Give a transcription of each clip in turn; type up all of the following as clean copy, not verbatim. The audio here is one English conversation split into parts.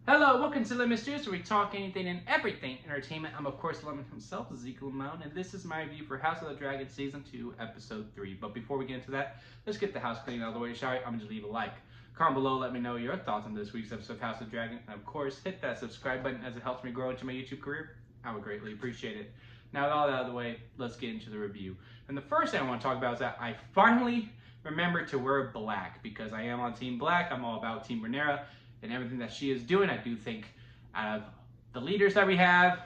Hello, welcome to Lemon Stews, where we talk anything and everything entertainment. I'm, of course, Lemon himself, Ezekiel Lemon, and this is my review for House of the Dragon Season 2, Episode 3. But before we get into that, let's get the house clean out of the way, shall we? I'm going to leave a like. Comment below, let me know your thoughts on this week's episode of House of the Dragon. And, of course, hit that subscribe button as it helps me grow into my YouTube career. I would greatly appreciate it. Now, with all that out of the way, let's get into the review. And the first thing I want to talk about is that I finally remembered to wear black, because I am on Team Black. I'm all about Team Rhaenyra and everything that she is doing. I do think out of the leaders that we have,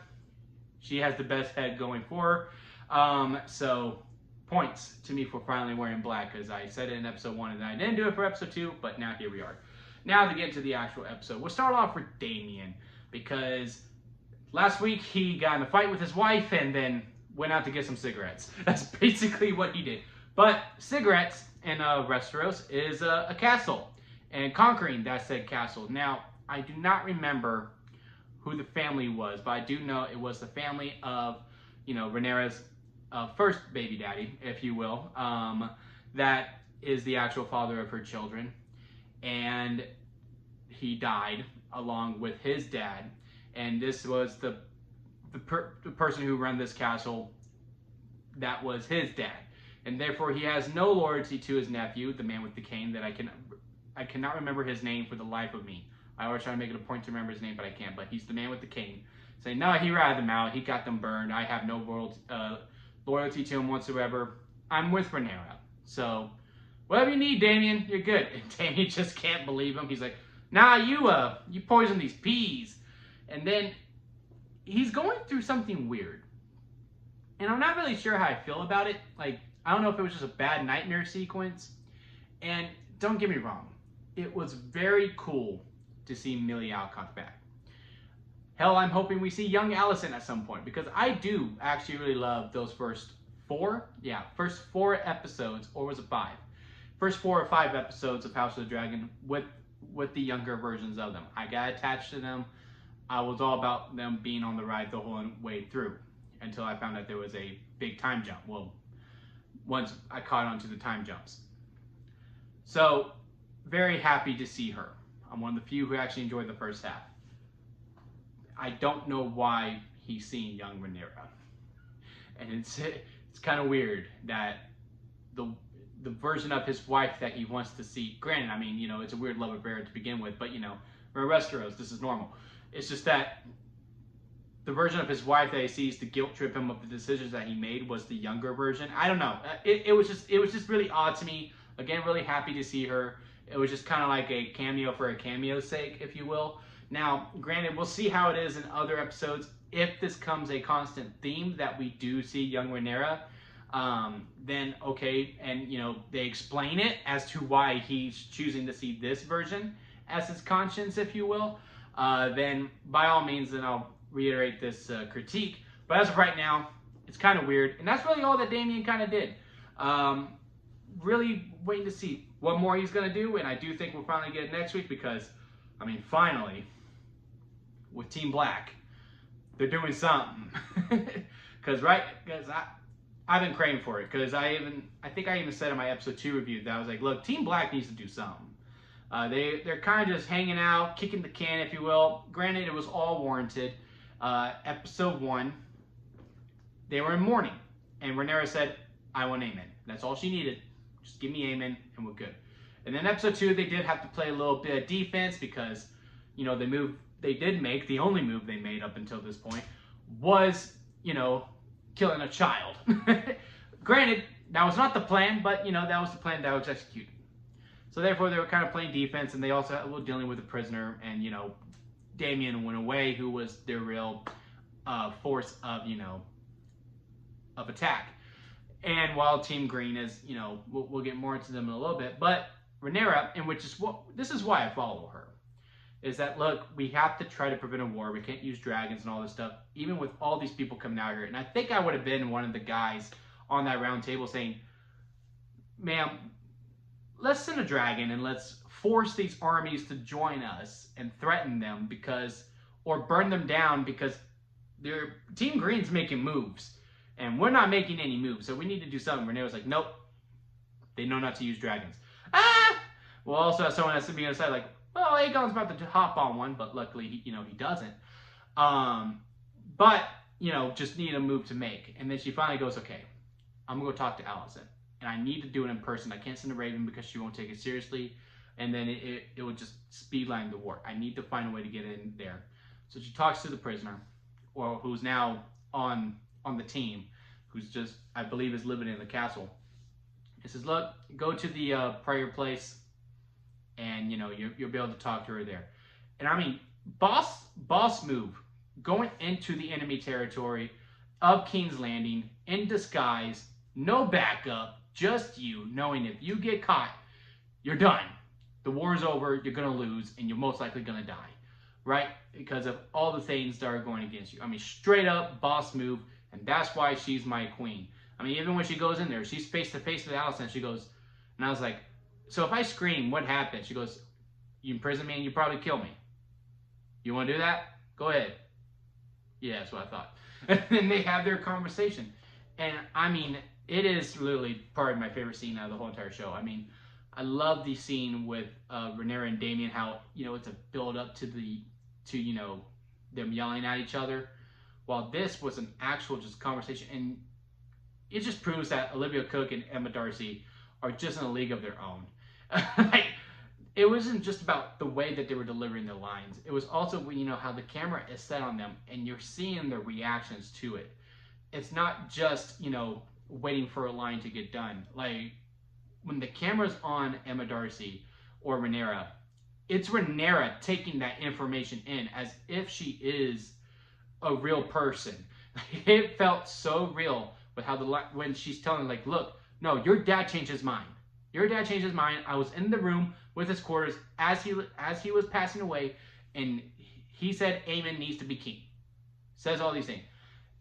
she has the best head going for her. So points to me for finally wearing black, because I said it in episode 1 and I didn't do it for episode 2, but now here we are. Now to get into the actual episode, we'll start off with Damien, because last week he got in a fight with his wife and then went out to get some cigarettes. That's basically what he did. But cigarettes in Westeros is a castle, and conquering that said castle. Now, I do not remember who the family was, but I do know it was the family of, Rhaenyra's first baby daddy, if you will, that is the actual father of her children, and he died along with his dad, and this was the person who ran this castle. That was his dad, and therefore he has no loyalty to his nephew, the man with the cane, that I cannot remember his name for the life of me. I always try to make it a point to remember his name, but I can't. But he's the man with the cane, saying, no, he ratted them out. He got them burned. I have no loyalty to him whatsoever. I'm with Rhaenyra. So whatever you need, Damien, you're good. And Damien just can't believe him. He's like, nah, you poisoned these peas. And then he's going through something weird. And I'm not really sure how I feel about it. Like, I don't know if it was just a bad nightmare sequence. And don't get me wrong, it was very cool to see Millie Alcock back. Hell, I'm hoping we see young Alicent at some point, because I do actually really love those first four episodes, or was it 5? First 4 or 5 episodes of House of the Dragon with the younger versions of them. I got attached to them. I was all about them being on the ride the whole way through, until I found out there was a big time jump. Well, once I caught on to the time jumps. So, very happy to see her. I'm one of the few who actually enjoyed the first half. I don't know why he's seeing young Rhaenyra. And it's kind of weird that the version of his wife that he wants to see, granted, I mean, it's a weird love affair to begin with, but, we're in Westeros, this is normal. It's just that the version of his wife that he sees to guilt trip him of the decisions that he made was the younger version. I don't know. It was just really odd to me. Again, really happy to see her. It was just kind of like a cameo for a cameo's sake, if you will. Now, granted, we'll see how it is in other episodes. If this comes a constant theme that we do see young Rhaenyra, then okay, and they explain it as to why he's choosing to see this version as his conscience, if you will, then by all means, then I'll reiterate this critique. But as of right now, it's kind of weird, and that's really all that Damien kind of did. Really waiting to see what more he's going to do, and I do think we'll finally get it next week, because, I mean, finally, with Team Black, they're doing something. Because I've been craving for it, because I think I even said in my episode 2 review that I was like, look, Team Black needs to do something. They're kind of just hanging out, kicking the can, if you will. Granted, it was all warranted. Episode 1, they were in mourning, and Rhaenyra said, I want Aemon. That's all she needed. Just give me Aemon, and we're good. And then episode 2, they did have to play a little bit of defense, because, the move they did make, the only move they made up until this point, was, killing a child. Granted, that was not the plan, but, that was the plan that was executed. So therefore, they were kind of playing defense, and they also were dealing with a prisoner, and, Damien went away, who was their real force of, of attack. And while Team Green is, we'll get more into them in a little bit, but Rhaenyra, and this is why I follow her, is that, look, we have to try to prevent a war. We can't use dragons and all this stuff, even with all these people coming out here. And I think I would have been one of the guys on that round table saying, ma'am, let's send a dragon and let's force these armies to join us and threaten them, or burn them down, because Team Green's making moves. And we're not making any moves, so we need to do something. Renee was like, nope. They know not to use dragons. Ah! Well, also as someone has to be on the side, like, well, Aegon's about to hop on one, but luckily, he doesn't. But, just need a move to make. And then she finally goes, okay, I'm going to go talk to Alicent. And I need to do it in person. I can't send a Raven because she won't take it seriously. And then it would just speedline the war. I need to find a way to get in there. So she talks to the prisoner, or who's now on the team, who's just, I believe, is living in the castle. He says, look, go to the prayer place, and, you'll be able to talk to her there. And I mean, boss move. Going into the enemy territory of King's Landing in disguise, no backup, just you, knowing if you get caught, you're done. The war's over, you're going to lose, and you're most likely going to die, right? Because of all the things that are going against you. I mean, straight up boss move, and that's why she's my queen. I mean, even when she goes in there, she's face to face with Alicent, she goes, and I was like, so if I scream, what happens? She goes, you imprison me and you probably kill me. You want to do that? Go ahead. Yeah, that's what I thought. And then they have their conversation. And I mean, it is literally probably my favorite scene out of the whole entire show. I mean, I love the scene with Rhaenyra and Damian, how, it's a build up to them yelling at each other. While this was an actual just conversation. And it just proves that Olivia Cook and Emma Darcy are just in a league of their own. Like, it wasn't just about the way that they were delivering their lines. It was also, how the camera is set on them and you're seeing their reactions to it. It's not just, waiting for a line to get done. Like, when the camera's on Emma Darcy or Rhaenyra, it's Rhaenyra taking that information in as if she is a real person. It felt so real with how when she's telling, like, look, no, your dad changed his mind. Your dad changed his mind. I was in the room with his quarters as he was passing away, and he said Aemon needs to be king. Says all these things.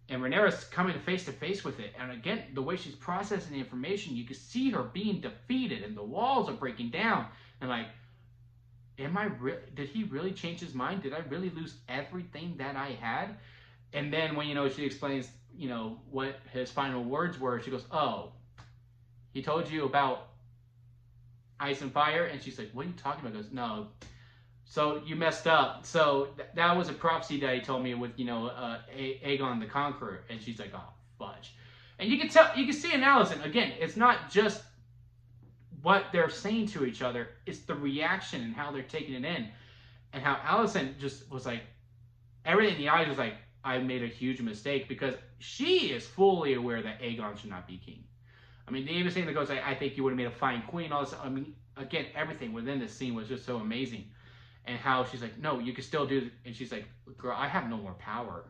And Rhaenyra's coming face to face with it. And again, the way she's processing the information, you can see her being defeated, and the walls are breaking down. And like, did he really change his mind? Did I really lose everything that I had? And then when, she explains, what his final words were, she goes, oh, he told you about ice and fire? And she's like, what are you talking about? He goes, no. So you messed up. So that was a prophecy that he told me with, Aegon the Conqueror. And she's like, oh, fudge. And you can see in Alicent, again, it's not just what they're saying to each other, it's the reaction and how they're taking it in. And how Alicent just was like, everything in the eyes was like, I made a huge mistake, because she is fully aware that Aegon should not be king. I mean, the even thing that goes, I think you would have made a fine queen, all this. I mean, again, everything within this scene was just so amazing. And how she's like, no, you can still do it. And she's like, girl, I have no more power.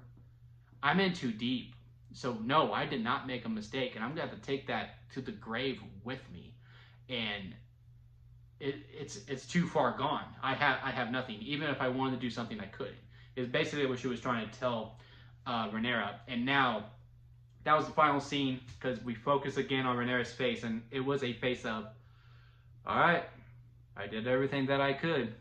I'm in too deep. So no, I did not make a mistake, and I'm going to have to take that to the grave with me. And it's too far gone. I have nothing. Even if I wanted to do something, I couldn't. It's basically what she was trying to tell Rhaenyra. And now, that was the final scene, because we focus again on Rhaenyra's face, and it was a face of, all right, I did everything that I could.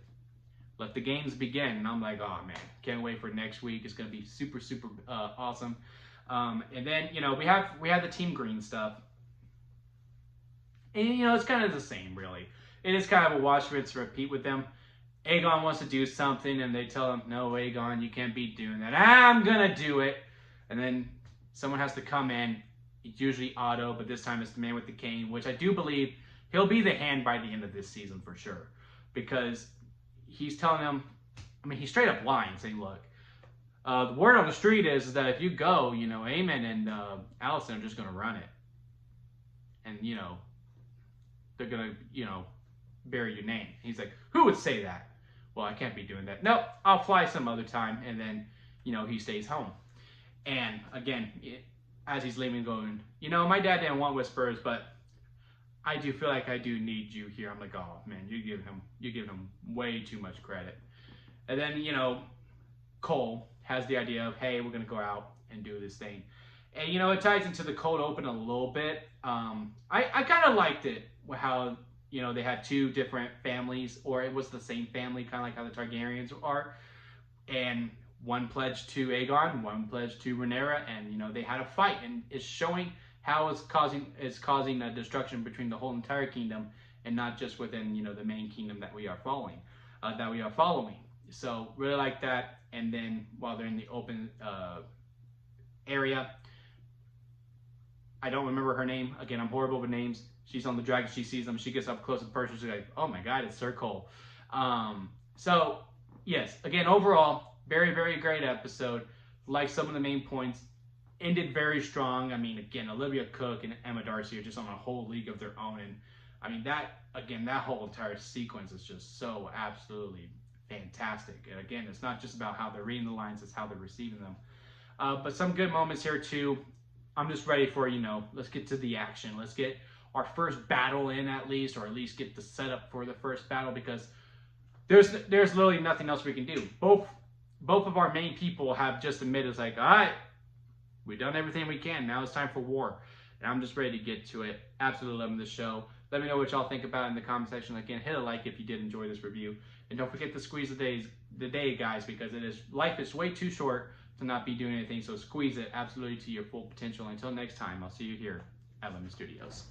Let the games begin. And I'm like, oh man, can't wait for next week. It's gonna be super, super awesome. And then we have the Team Green stuff, and it's kind of the same, really. It is kind of a wash, rinse, repeat with them. Aegon wants to do something, and they tell him, no, Aegon, you can't be doing that. I'm gonna do it. And then someone has to come in. It's usually Otto, but this time it's the man with the cane, which I do believe he'll be the hand by the end of this season for sure. Because he's telling them, I mean, he's straight up lying, saying, look, the word on the street is that if you go, Aemon and Alicent are just going to run it. And, they're going to, bury your name. He's like, who would say that? Well, I can't be doing that. Nope, I'll fly some other time. And then, he stays home. And again, as he's leaving, going, my dad didn't want whispers, but I do feel like I do need you here. I'm like, oh man, you give him way too much credit. And then, Cole has the idea of, hey, we're gonna go out and do this thing. And it ties into the cold open a little bit. I kind of liked it, how they had two different families, or it was the same family, kind of like how the Targaryens are. And one pledged to Aegon, one pledged to Rhaenyra, and they had a fight, and it's showing how it's causing a destruction between the whole entire kingdom, and not just within the main kingdom that we are following. that we are following. So really like that. And then while they're in the open area, I don't remember her name. Again, I'm horrible with names. She's on the dragon. She sees them. She gets up close to the person. She's like, oh my God, it's Sir Cole. So yes, again, overall, very, very great episode. Like some of the main points, ended very strong. I mean, again, Olivia Cook and Emma Darcy are just on a whole league of their own. And I mean, that whole entire sequence is just so absolutely fantastic. And again, it's not just about how they're reading the lines, it's how they're receiving them. But some good moments here too. I'm just ready for, let's get to the action. Let's get our first battle in at least, or at least get the setup for the first battle, because there's literally nothing else we can do. Both of our main people have just admitted, it's like, all right, we've done everything we can. Now it's time for war. And I'm just ready to get to it. Absolutely loving this show. Let me know what y'all think about it in the comment section. Again, hit a like if you did enjoy this review. And don't forget to squeeze the day, guys, because life is way too short to not be doing anything. So squeeze it absolutely to your full potential. Until next time, I'll see you here at Lemon Studios.